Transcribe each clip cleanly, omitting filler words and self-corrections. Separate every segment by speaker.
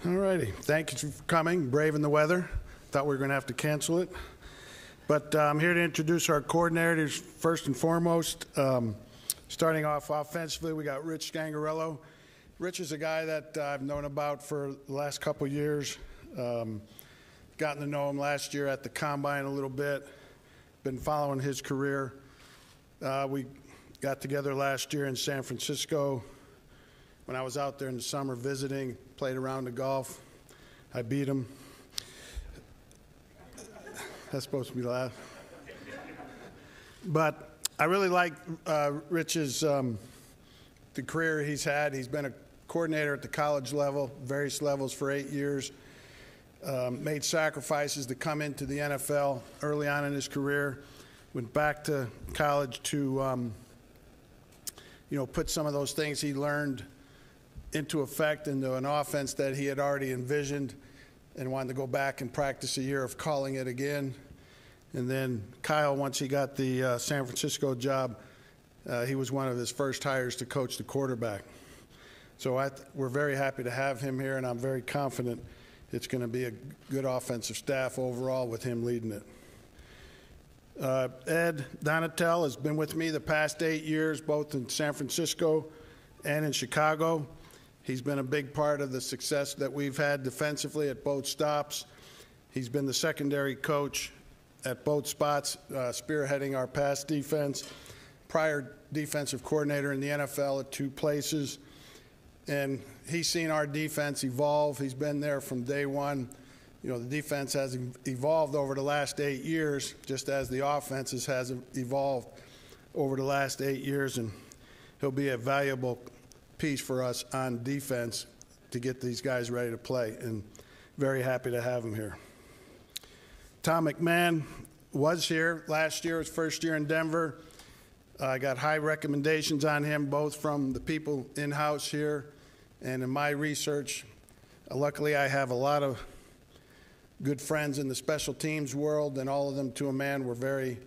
Speaker 1: All righty. Thank you for coming, braving the weather. Thought we were going to have to cancel it. But I'm here to introduce our coordinators first and foremost. Starting off offensively, we got Rich Scangarello. Rich is a guy that I've known about for the last couple of years. Gotten to know him last year at the Combine a little bit. Been following his career. We got together last year in San Francisco when I was out there in the summer visiting, played a round of golf. I beat him. That's supposed to be loud. But I really like Rich's the career he's had. He's been a coordinator at the college level, various levels for 8 years. Made sacrifices to come into the NFL early on in his career. Went back to college to put some of those things he learned into effect into an offense that he had already envisioned, and wanted to go back and practice a year of calling it again. And then Kyle, once he got the San Francisco job, he was one of his first hires to coach the quarterback. So we're very happy to have him here, and I'm very confident it's going to be a good offensive staff overall with him leading it. Ed Donatel has been with me the past 8 years, both in San Francisco and in Chicago. He's been a big part of the success that we've had defensively at both stops. He's been the secondary coach at both spots, spearheading our pass defense, prior defensive coordinator in the NFL at 2 places. And he's seen our defense evolve. He's been there from day one. The defense has evolved over the last 8 years, just as the offenses has evolved over the last 8 years. And he'll be a valuable piece for us on defense to get these guys ready to play. And very happy to have him here. Tom McMahon was here last year, his first year in Denver. I got high recommendations on him, both from the people in-house here and in my research. Luckily, I have a lot of good friends in the special teams world, and all of them, to a man, were very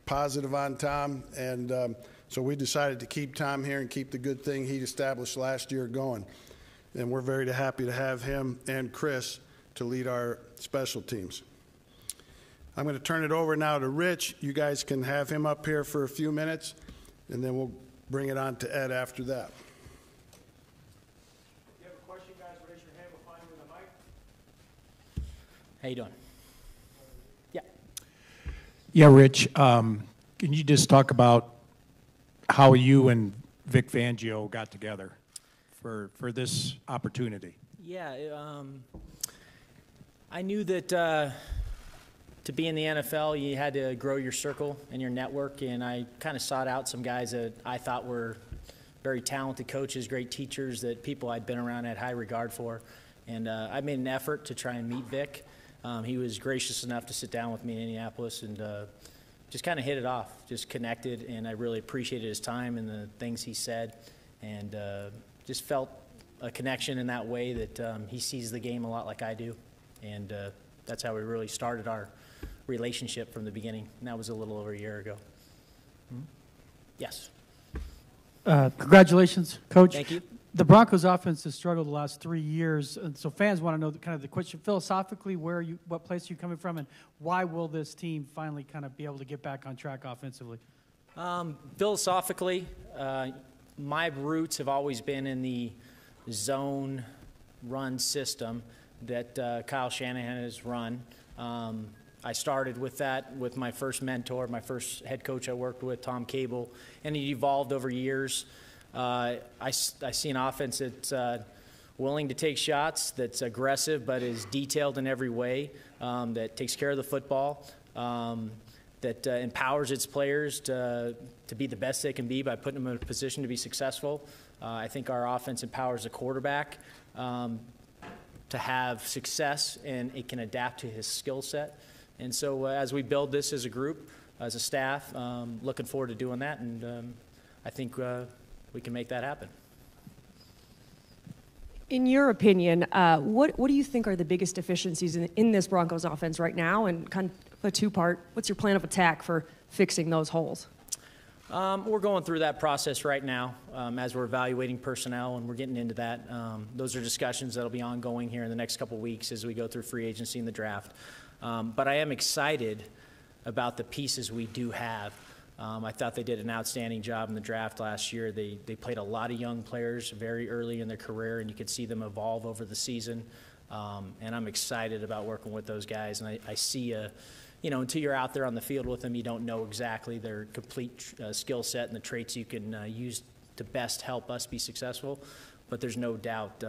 Speaker 1: positive on Tom. And so we decided to keep Tom here and keep the good thing he established last year going. And we're very happy to have him and Chris to lead our special teams. I'm going to turn it over now to Rich. You guys can have him up here for a few minutes, and then we'll bring it on to Ed after that.
Speaker 2: If you have a question, guys, raise your hand. We'll find you with a mic.
Speaker 3: How you doing? Yeah.
Speaker 4: Yeah, Rich, can you just talk about how you and Vic Fangio got together for this opportunity?
Speaker 3: Yeah, I knew that to be in the NFL, you had to grow your circle and your network, and I kind of sought out some guys that I thought were very talented coaches, great teachers, that people I'd been around had high regard for. And I made an effort to try and meet Vic. He was gracious enough to sit down with me in Indianapolis and just kind of hit it off, just connected, and I really appreciated his time and the things he said, and just felt a connection in that way that he sees the game a lot like I do. And that's how we really started our relationship from the beginning, and that was a little over a year ago. Yes.
Speaker 2: Congratulations, Coach.
Speaker 3: Thank you.
Speaker 2: The Broncos offense has struggled the last 3 years, and so fans want to know kind of the question philosophically, what place are you coming from, and why will this team finally kind of be able to get back on track offensively?
Speaker 3: Philosophically, my roots have always been in the zone run system that Kyle Shanahan has run. I started with that with my first mentor, my first head coach I worked with, Tom Cable, and it evolved over years. I see an offense that's willing to take shots, that's aggressive but is detailed in every way, that takes care of the football, that empowers its players to be the best they can be by putting them in a position to be successful. I think our offense empowers the quarterback to have success, and it can adapt to his skill set. And so as we build this as a group, as a staff, looking forward to doing that, and I think we can make that happen.
Speaker 5: In your opinion, what do you think are the biggest deficiencies in this Broncos offense right now? And kind of a two-part, what's your plan of attack for fixing those holes?
Speaker 3: We're going through that process right now as we're evaluating personnel, and we're getting into that. Those are discussions that will be ongoing here in the next couple of weeks as we go through free agency and the draft. But I am excited about the pieces we do have. I thought they did an outstanding job in the draft last year. They played a lot of young players very early in their career, and you could see them evolve over the season. And I'm excited about working with those guys. And I see until you're out there on the field with them, you don't know exactly their complete skill set and the traits you can use to best help us be successful. But there's no doubt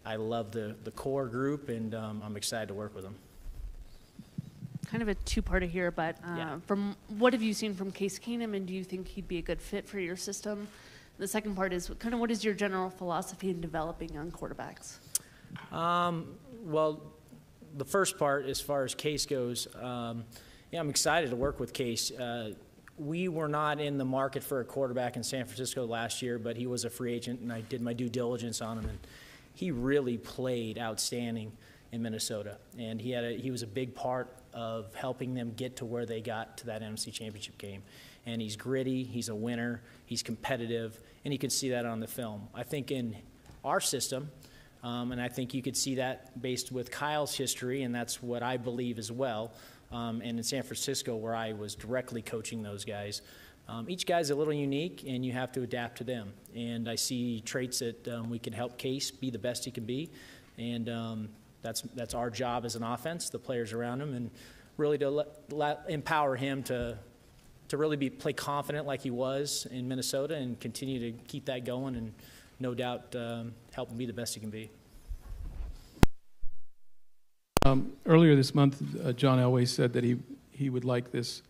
Speaker 3: I love the core group, and I'm excited to work with them.
Speaker 6: Kind of a two-parter here, but from what have you seen from Case Keenum, and do you think he'd be a good fit for your system? The second part is kind of what is your general philosophy in developing young quarterbacks?
Speaker 3: Well, the first part, as far as Case goes, I'm excited to work with Case. We were not in the market for a quarterback in San Francisco last year, but he was a free agent, and I did my due diligence on him, and he really played outstanding in Minnesota, and he was a big part of helping them get to where they got to that NFC Championship game. And he's gritty, he's a winner, he's competitive, and you can see that on the film. I think in our system, and I think you could see that based with Kyle's history, and that's what I believe as well, and in San Francisco where I was directly coaching those guys. Each guy's a little unique, and you have to adapt to them. And I see traits that we can help Case be the best he can be, and that's our job as an offense, the players around him, and really to empower him to really play confident like he was in Minnesota and continue to keep that going, and no doubt help him be the best he can be.
Speaker 7: Earlier this month, John Elway said that he would like this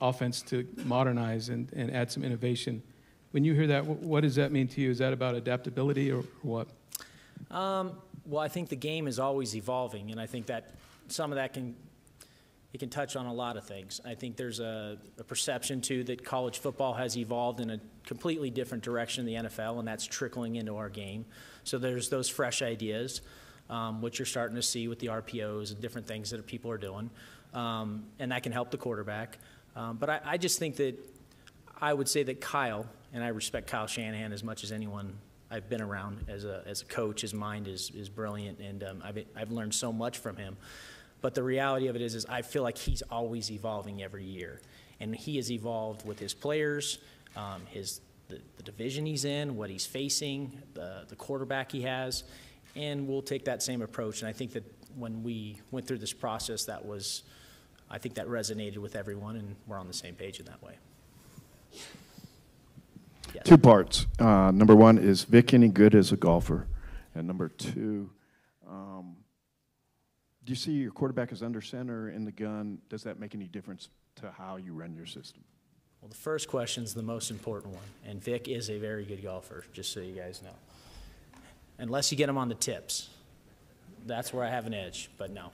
Speaker 7: offense to modernize and add some innovation. When you hear that, what does that mean to you? Is that about adaptability or what?
Speaker 3: Well, I think the game is always evolving, and I think that some of that can touch on a lot of things. I think there's a perception, too, that college football has evolved in a completely different direction than the NFL, and that's trickling into our game. So there's those fresh ideas, which you're starting to see with the RPOs and different things that people are doing, and that can help the quarterback. But I just think that I would say that Kyle, and I respect Kyle Shanahan as much as anyone I've been around as a coach. His mind is brilliant, and I've learned so much from him. But the reality of it is I feel like he's always evolving every year, and he has evolved with his players, the division he's in, what he's facing, the quarterback he has, and we'll take that same approach. And I think that when we went through this process, I think that resonated with everyone, and we're on the same page in that way. Yes.
Speaker 8: Two parts. Number one, is Vic any good as a golfer? And number two, do you see your quarterback as under center in the gun? Does that make any difference to how you run your system?
Speaker 3: Well, the first question is the most important one, and Vic is a very good golfer, just so you guys know. Unless you get him on the tips. That's where I have an edge, but no.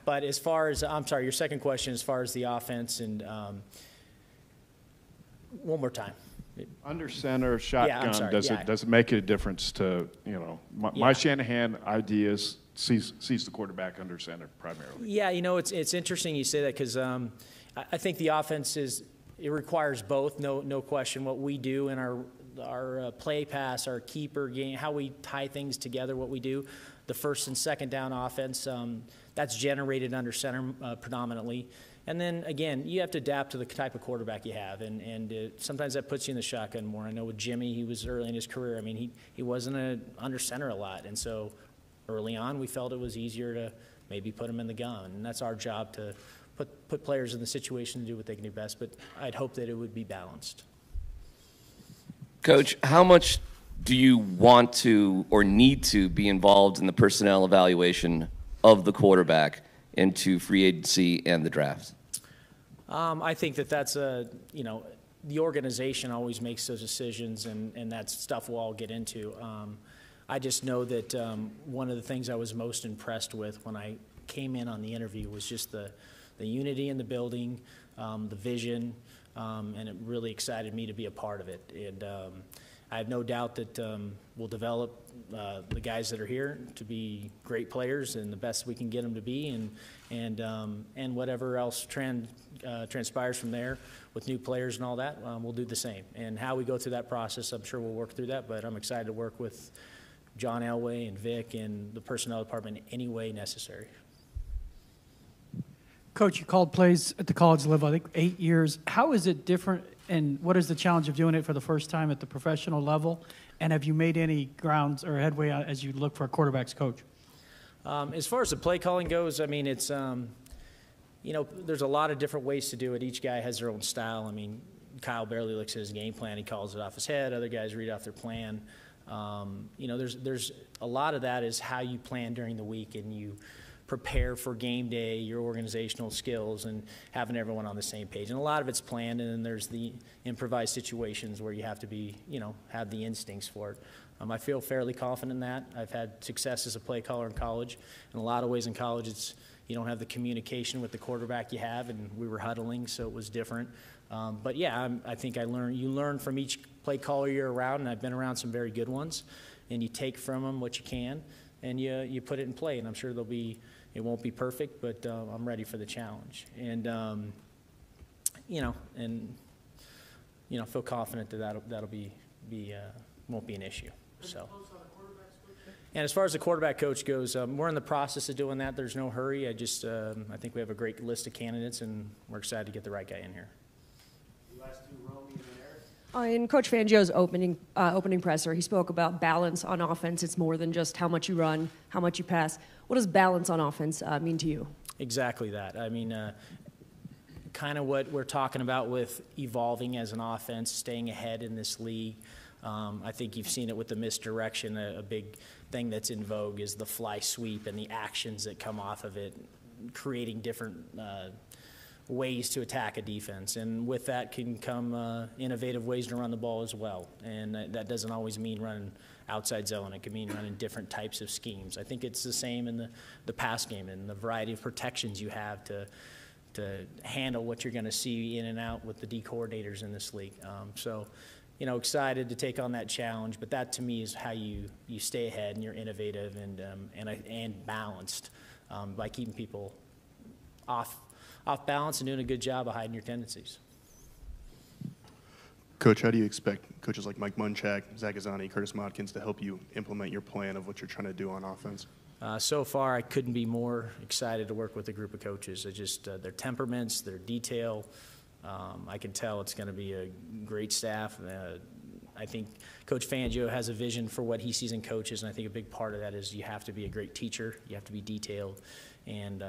Speaker 3: But as far as, I'm sorry, your second question as far as the offense, and one more time.
Speaker 8: Under center, shotgun,
Speaker 3: sorry,
Speaker 8: does it make a difference to, my Shanahan ideas sees the quarterback under center primarily?
Speaker 3: Yeah, it's interesting you say that, because I think the offense it requires both, no question. What we do in our play pass, our keeper game, how we tie things together, what we do, the first and second down offense, that's generated under center predominantly. And then, again, you have to adapt to the type of quarterback you have, and sometimes that puts you in the shotgun more. I know with Jimmy, he was early in his career. I mean, he wasn't under center a lot, and so early on we felt it was easier to maybe put him in the gun, and that's our job to put players in the situation to do what they can do best, but I'd hope that it would be balanced.
Speaker 9: Coach, how much do you want to or need to be involved in the personnel evaluation of the quarterback into free agency and the draft?
Speaker 3: I think that's the organization always makes those decisions, and that's stuff we'll all get into. I just know that one of the things I was most impressed with when I came in on the interview was just the unity in the building, the vision, and it really excited me to be a part of it. And I have no doubt that we'll develop the guys that are here to be great players and the best we can get them to be, and whatever else transpires from there with new players and all that, we'll do the same. And how we go through that process, I'm sure we'll work through that, but I'm excited to work with John Elway and Vic and the personnel department in any way necessary.
Speaker 2: Coach, you called plays at the college level, I think 8 years. How is it different, and what is the challenge of doing it for the first time at the professional level? And have you made any grounds or headway as you look for a quarterback's coach?
Speaker 3: As far as the play calling goes, I mean, it's, you know, there's a lot of different ways to do it. Each guy has their own style. I mean, Kyle barely looks at his game plan. He calls it off his head. Other guys read off their plan. You know, there's a lot of that is how you plan during the week and you prepare for game day, your organizational skills, and having everyone on the same page. And a lot of it's planned, and then there's the improvised situations where you have to be, you know, have the instincts for it. I feel fairly confident in that. I've had success as a play caller in college. In a lot of ways in college, it's you don't have the communication with the quarterback you have, and we were huddling, so it was different. But yeah, I think you learn from each play caller you're around, and I've been around some very good ones, and you take from them what you can, and you put it in play, and I'm sure it won't be perfect, but I'm ready for the challenge. And, you know, feel confident that that'll won't be an issue. So. And as far as the quarterback coach goes, we're in the process of doing that. There's no hurry. I think we have a great list of candidates, and we're excited to get the right guy in here.
Speaker 5: In Coach Fangio's opening presser, he spoke about balance on offense. It's more than just how much you run, how much you pass. What does balance on offense mean to you?
Speaker 3: Exactly that. I mean, kind of what we're talking about with evolving as an offense, staying ahead in this league. I think you've seen it with the misdirection. A big thing that's in vogue is the fly sweep and the actions that come off of it, creating different ways to attack a defense. And with that can come innovative ways to run the ball as well. And that doesn't always mean running outside zone. It can mean running different types of schemes. I think it's the same in the pass game and the variety of protections you have to handle what you're going to see in and out with the D coordinators in this league. So, you know, excited to take on that challenge, but that to me is how you stay ahead and you're innovative and balanced by keeping people off balance and doing a good job of hiding your tendencies.
Speaker 10: Coach, how do you expect coaches like Mike Munchak, Zach Ghazzani, Curtis Modkins to help you implement your plan of what you're trying to do on offense?
Speaker 3: So far, I couldn't be more excited to work with a group of coaches. Their temperaments, their detail. I can tell it's going to be a great staff. I think Coach Fangio has a vision for what he sees in coaches, and I think a big part of that is you have to be a great teacher. You have to be detailed, and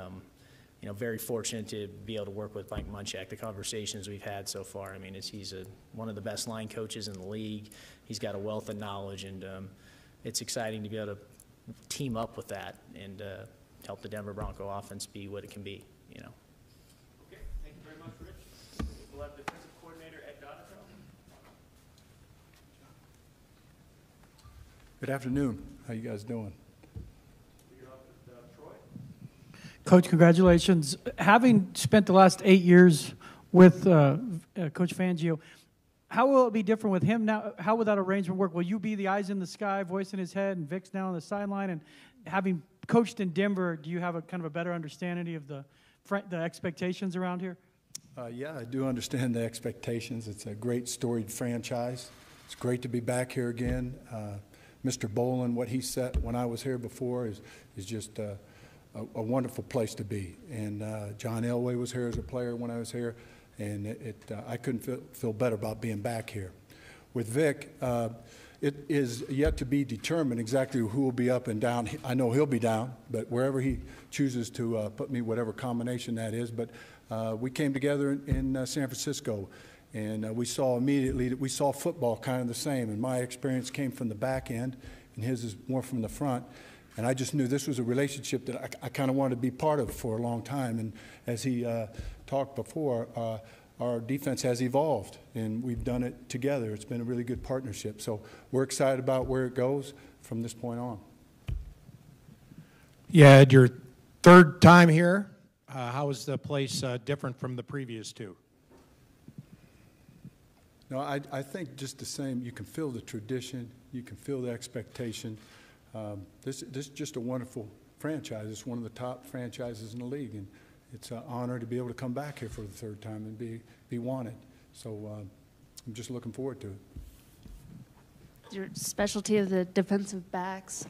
Speaker 3: you know, very fortunate to be able to work with Mike Munchak. The conversations we've had so far, I mean, he's one of the best line coaches in the league. He's got a wealth of knowledge, and it's exciting to be able to team up with that and help the Denver Bronco offense be what it can be, you know.
Speaker 11: Okay, thank you very much, Rich. We'll have defensive coordinator Ed Donato.
Speaker 12: Good afternoon. How you guys doing?
Speaker 2: Coach, congratulations. Having spent the last 8 years with Coach Fangio, how will it be different with him now? How will that arrangement work? Will you be the eyes in the sky, voice in his head, and Vic's now on the sideline? And having coached in Denver, do you have a kind of a better understanding of the expectations around here?
Speaker 12: Yeah, I do understand the expectations. It's a great storied franchise. It's great to be back here again. Mr. Bolin, what he set when I was here before is just a wonderful place to be. And John Elway was here as a player when I was here, and I couldn't feel better about being back here. With Vic, it is yet to be determined exactly who will be up and down. I know he'll be down, but wherever he chooses to put me, whatever combination that is. But we came together in San Francisco, and we saw immediately that we saw football kind of the same. And my experience came from the back end, and his is more from the front. And I just knew this was a relationship that I kind of wanted to be part of for a long time. And as he talked before, our defense has evolved, and we've done it together. It's been a really good partnership. So we're excited about where it goes from this point on.
Speaker 4: Yeah, Ed, your third time here. How is the place different from the previous two?
Speaker 12: No, I think just the same, you can feel the tradition, you can feel the expectation. This is just a wonderful franchise. It's one of the top franchises in the league, and it's an honor to be able to come back here for the third time and be wanted. So I'm just looking forward to it.
Speaker 6: Your specialty of the defensive backs.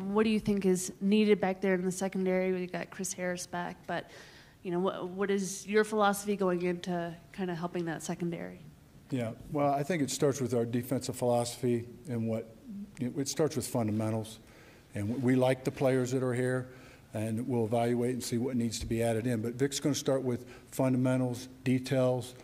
Speaker 6: What do you think is needed back there in the secondary? We got Chris Harris back, but what is your philosophy going into kind of helping that secondary?
Speaker 12: Yeah, well, I think it starts with our defensive philosophy and it starts with fundamentals. And we like the players that are here, and we'll evaluate and see what needs to be added in. But Vic's going to start with fundamentals, details.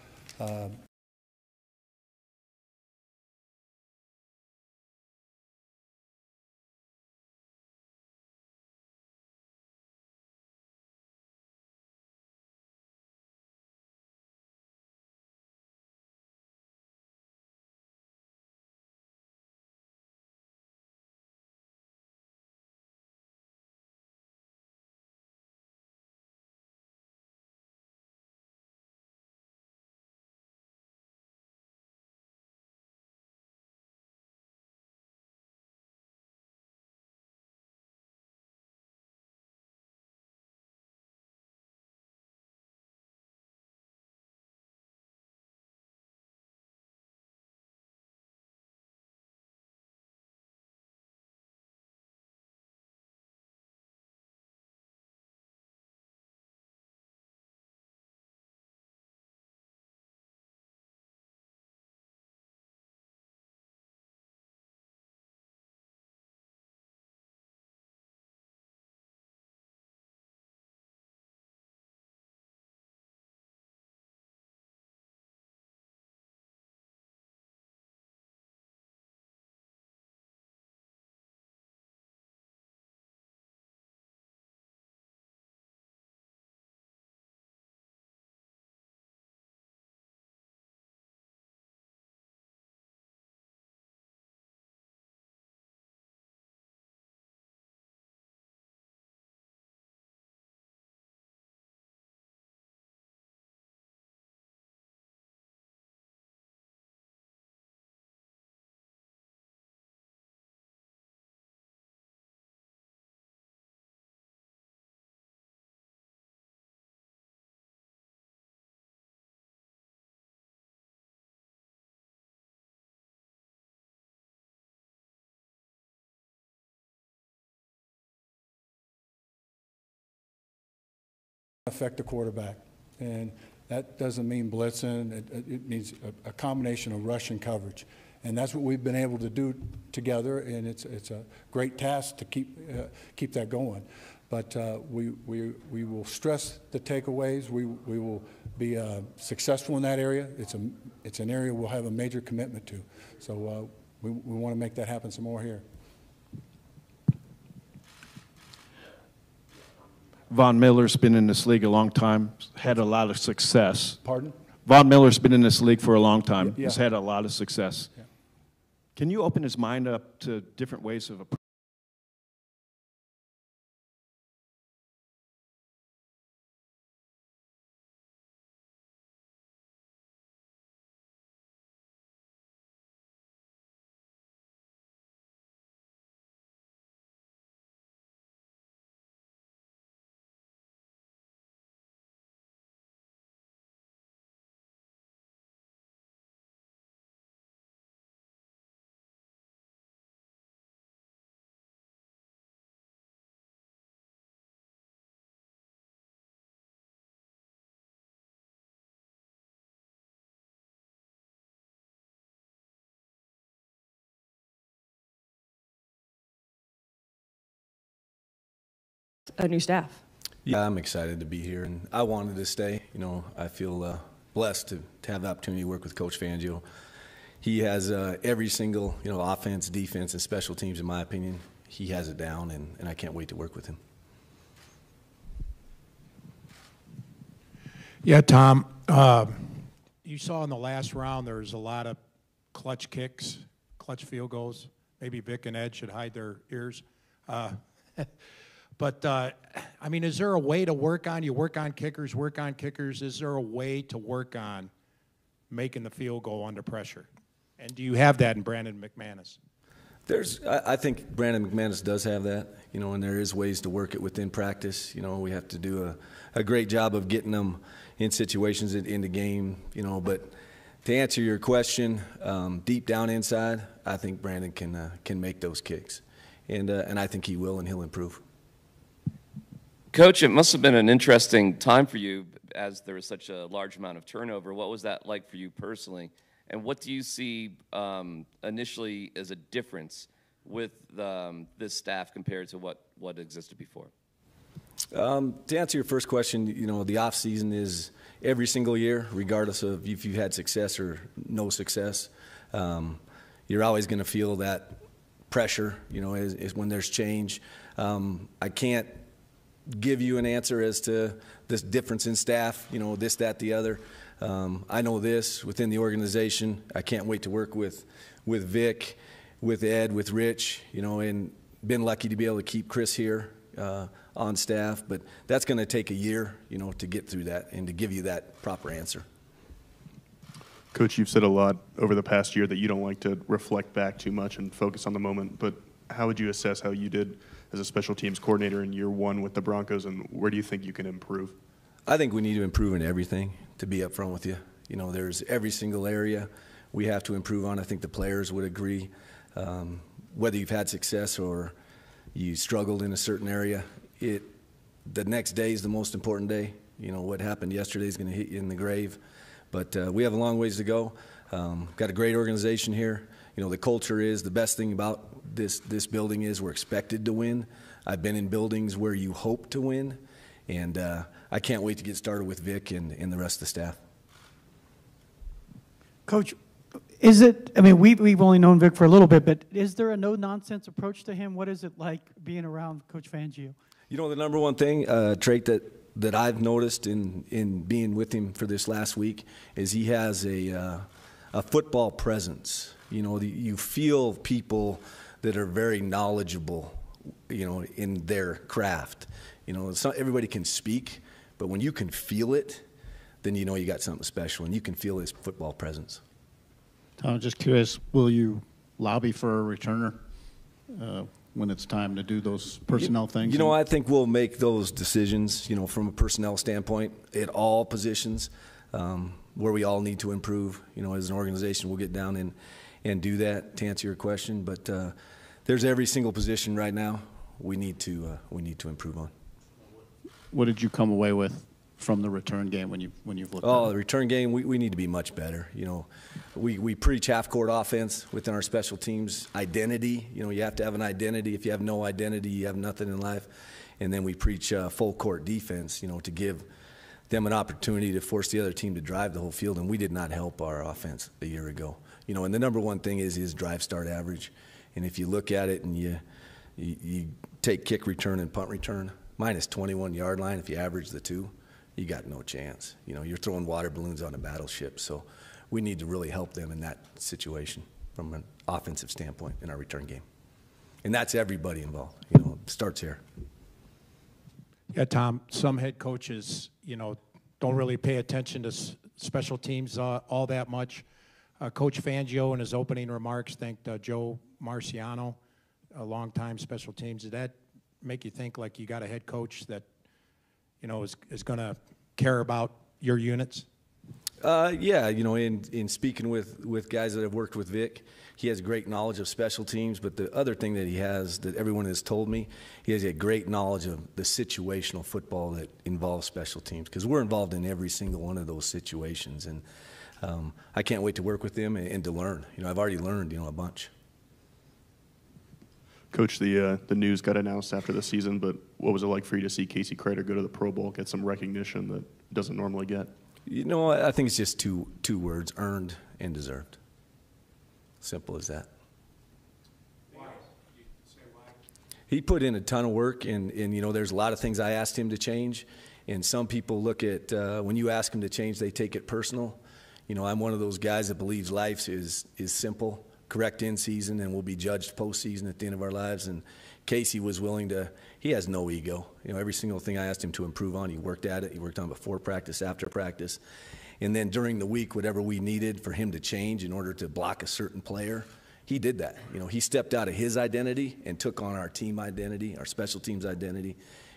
Speaker 12: Affect the quarterback, and that doesn't mean blitzing. It means a combination of rush and coverage, and that's what we've been able to do together. And it's a great task to keep that going. But we will stress the takeaways. We will be successful in that area. It's an area we'll have a major commitment to. So we want to make that happen some more here.
Speaker 8: Von Miller's been in this league a long time, had a lot of success.
Speaker 12: Pardon?
Speaker 8: Von Miller's been in this league for a long time.
Speaker 12: Yeah.
Speaker 8: He's had a lot of success.
Speaker 12: Yeah.
Speaker 8: Can you open his mind up to different ways of approaching?
Speaker 5: A new staff.
Speaker 13: Yeah, I'm excited to be here, and I wanted to stay. I feel blessed to have the opportunity to work with Coach Fangio. He has every single, offense, defense, and special teams, in my opinion. He has it down, and I can't wait to work with him.
Speaker 4: Yeah, Tom, you saw in the last round there was a lot of clutch kicks, clutch field goals. Maybe Vic and Ed should hide their ears. But, is there a way to work on kickers? Is there a way to work on making the field goal under pressure. And do you have that in Brandon McManus?
Speaker 13: I think Brandon McManus does have that, and there is ways to work it within practice. We have to do a great job of getting them in situations in the game, but to answer your question, deep down inside, I think Brandon can make those kicks, and I think he will, and he'll improve.
Speaker 9: Coach, it must have been an interesting time for you as there was such a large amount of turnover. What was that like for you personally? And what do you see initially as a difference with this staff compared to what existed before?
Speaker 13: To answer your first question, the off season is every single year, regardless of if you've had success or no success. You're always going to feel that pressure, is when there's change. I can't give you an answer as to this difference in staff, this, that, the other. I know this within the organization. I can't wait to work with Vic, with Ed, with Rich, and been lucky to be able to keep Chris here on staff. But that's going to take a year, to get through that and to give you that proper answer.
Speaker 10: Coach, you've said a lot over the past year that you don't like to reflect back too much and focus on the moment, but how would you assess how you did as a special teams coordinator in year one with the Broncos, and where do you think you can improve?
Speaker 13: I think we need to improve in everything, to be up front with you. There's every single area we have to improve on. I think the players would agree. Whether you've had success or you struggled in a certain area, the next day is the most important day. What happened yesterday is going to hit you in the grave. But we have a long ways to go. Got a great organization here. The culture is the best thing about this building is we're expected to win. I've been in buildings where you hope to win, and I can't wait to get started with Vic and the rest of the staff.
Speaker 2: Coach, is it, we've only known Vic for a little bit, but is there a no-nonsense approach to him? What is it like being around Coach Fangio?
Speaker 13: The number one thing, trait that I've noticed in being with him for this last week is he has a football presence. You feel people that are very knowledgeable, in their craft. It's not everybody can speak, but when you can feel it, then you got something special, and you can feel his football presence.
Speaker 14: Tom, just curious, will you lobby for a returner when it's time to do those personnel things?
Speaker 13: I think we'll make those decisions, from a personnel standpoint at all positions where we all need to improve. As an organization, we'll get down and do that, to answer your question. But there's every single position right now we need to improve on.
Speaker 14: What did you come away with from the return game when you've looked at it?
Speaker 13: The return game, we need to be much better. We preach half-court offense within our special teams. Identity, you have to have an identity. If you have no identity, you have nothing in life. And then we preach full-court defense, to give them an opportunity to force the other team to drive the whole field. And we did not help our offense a year ago. And the number one thing is drive-start average. And if you look at it and you take kick return and punt return, minus 21-yard line, if you average the two, you got no chance. You're throwing water balloons on a battleship. So we need to really help them in that situation from an offensive standpoint in our return game. And that's everybody involved. It starts here.
Speaker 4: Yeah, Tom, some head coaches, don't really pay attention to special teams all that much. Coach Fangio, in his opening remarks, thanked Joe Marciano, a longtime special teams. Did that make you think like you got a head coach that, is going to care about your units?
Speaker 13: Yeah, in speaking with guys that have worked with Vic, he has great knowledge of special teams. But the other thing that he has that everyone has told me, he has a great knowledge of the situational football that involves special teams, because we're involved in every single one of those situations. And I can't wait to work with him and to learn. I've already learned, a bunch.
Speaker 10: Coach, the news got announced after the season, but what was it like for you to see Casey Crater go to the Pro Bowl, get some recognition that he doesn't normally get?
Speaker 13: I think it's just two words: earned and deserved. Simple as that. Why? You say why? He put in a ton of work, and there's a lot of things I asked him to change. And some people look at when you ask them to change, they take it personal. I'm one of those guys that believes life is simple. Correct in season, and we'll be judged postseason at the end of our lives. And Casey was willing to. He has no ego. Every single thing I asked him to improve on, he worked at it. He worked on before practice, after practice, And then during the week, whatever we needed for him to change in order to block a certain player, he did that. You know, he stepped out of his identity and took on our team identity, our special teams identity,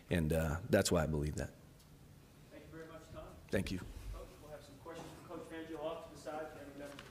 Speaker 13: and that's why I believe that.
Speaker 11: Thank you very much, Tom.
Speaker 13: Thank you.
Speaker 11: Coach, we'll have some questions for Coach Fangio off to the side. Family members